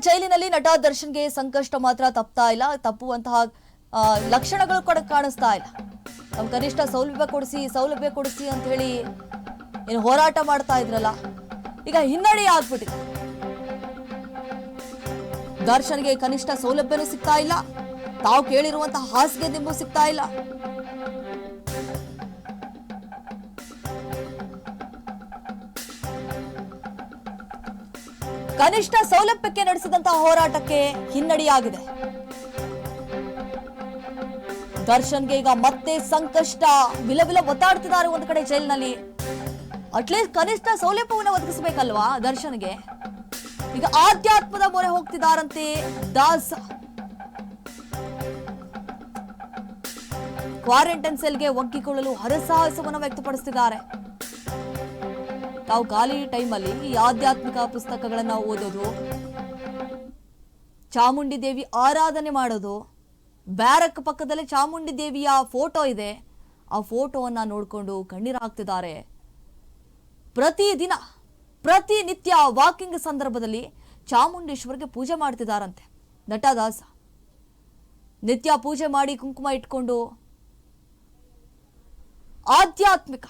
ಜೈಲಿನಲ್ಲಿ ನಟ ದರ್ಶನ್ಗೆ ಸಂಕಷ್ಟ ಮಾತ್ರ ತಪ್ತಾ ಇಲ್ಲ, ತಪ್ಪುವಂತಹ ಲಕ್ಷಣಗಳು ಕೂಡ ಕಾಣಿಸ್ತಾ ಇಲ್ಲ. ನಮ್ಮ ಕನಿಷ್ಠ ಸೌಲಭ್ಯ ಕೊಡಿಸಿ ಅಂತ ಹೇಳಿ ಏನು ಹೋರಾಟ ಮಾಡ್ತಾ ಇದ್ರಲ್ಲ, ಈಗ ಹಿನ್ನಡೆ ಆಗ್ಬಿಟ್ಟಿದೆ. ದರ್ಶನ್ಗೆ ಕನಿಷ್ಠ ಸೌಲಭ್ಯನೂ ಸಿಗ್ತಾ ಇಲ್ಲ, ತಾವು ಕೇಳಿರುವಂತಹ ಹಾಸಿಗೆ ದಿಂಬು ಸಿಗ್ತಾ ಇಲ್ಲ. ಕನಿಷ್ಠ ಸೌಲಭ್ಯಕ್ಕೆ ನಡೆಸಿದಂತಹ ಹೋರಾಟಕ್ಕೆ ಹಿನ್ನಡೆಯಾಗಿದೆ. ದರ್ಶನ್ಗೆ ಈಗ ಮತ್ತೆ ಸಂಕಷ್ಟ, ವಿಲವಿಲ ಒತ್ತಾಡ್ತಿದ್ದಾರೆ ಒಂದು ಕಡೆ ಜೈಲಿನಲ್ಲಿ. ಅಟ್ಲೀಸ್ಟ್ ಕನಿಷ್ಠ ಸೌಲಭ್ಯವನ್ನು ಒದಗಿಸಬೇಕಲ್ವಾ ದರ್ಶನ್ಗೆ. ಈಗ ಆಧ್ಯಾತ್ಮದ ಮೊರೆ ಹೋಗ್ತಿದ್ದಾರಂತೆ ದಾಸ್. ಕ್ವಾರಂಟೈನ್ ಸೆಲ್ಗೆ ಒಗ್ಗಿಕೊಳ್ಳಲು ಹರಸಾಹಸವನ್ನು ವ್ಯಕ್ತಪಡಿಸುತ್ತಿದ್ದಾರೆ. ತಾವು ಖಾಲಿ ಟೈಮಲ್ಲಿ ಈ ಆಧ್ಯಾತ್ಮಿಕ ಪುಸ್ತಕಗಳನ್ನ ಓದೋದು, ಚಾಮುಂಡಿ ದೇವಿ ಆರಾಧನೆ ಮಾಡೋದು, ಬ್ಯಾರಕ್ ಪಕ್ಕದಲ್ಲಿ ಚಾಮುಂಡಿ ದೇವಿಯ ಫೋಟೋ ಇದೆ, ಆ ಫೋಟೋವನ್ನ ನೋಡಿಕೊಂಡು ಕಣ್ಣೀರು ಹಾಕ್ತಿದ್ದಾರೆ. ಪ್ರತಿನಿತ್ಯ ವಾಕಿಂಗ್ ಸಂದರ್ಭದಲ್ಲಿ ಚಾಮುಂಡೇಶ್ವರಿಗೆ ಪೂಜೆ ಮಾಡ್ತಿದ್ದಾರಂತೆ ನಟ ದಾಸ. ನಿತ್ಯ ಪೂಜೆ ಮಾಡಿ ಕುಂಕುಮ ಇಟ್ಕೊಂಡು ಆಧ್ಯಾತ್ಮಿಕ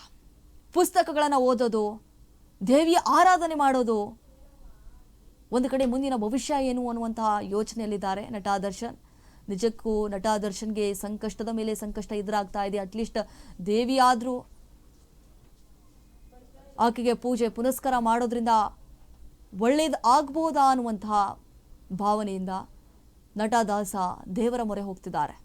ಪುಸ್ತಕಗಳನ್ನು ಓದೋದು, ದೇವಿಯ ಆರಾಧನೆ ಮಾಡೋದು, ಒಂದು ಕಡೆ ಮುಂದಿನ ಭವಿಷ್ಯ ಏನು ಅನ್ನುವಂತಹ ಯೋಚನೆಯಲ್ಲಿದ್ದಾರೆ ನಟ ದರ್ಶನ್. ನಿಜಕ್ಕೂ ನಟ ದರ್ಶನ್ಗೆ ಸಂಕಷ್ಟದ ಮೇಲೆ ಸಂಕಷ್ಟ ಎದುರಾಗ್ತಾ ಇದೆ. ಅಟ್ಲೀಸ್ಟ್ ದೇವಿ ಆದ್ರೂ ಆಕೆಗೆ ಪೂಜೆ ಪುನಸ್ಕಾರ ಮಾಡೋದ್ರಿಂದ ಒಳ್ಳೇದು ಆಗ್ಬೋದಾ ಅನ್ನುವಂತಹ ಭಾವನೆಯಿಂದ ನಟ ದಾಸ ದೇವರ ಮೊರೆ ಹೋಗ್ತಿದ್ದಾರೆ.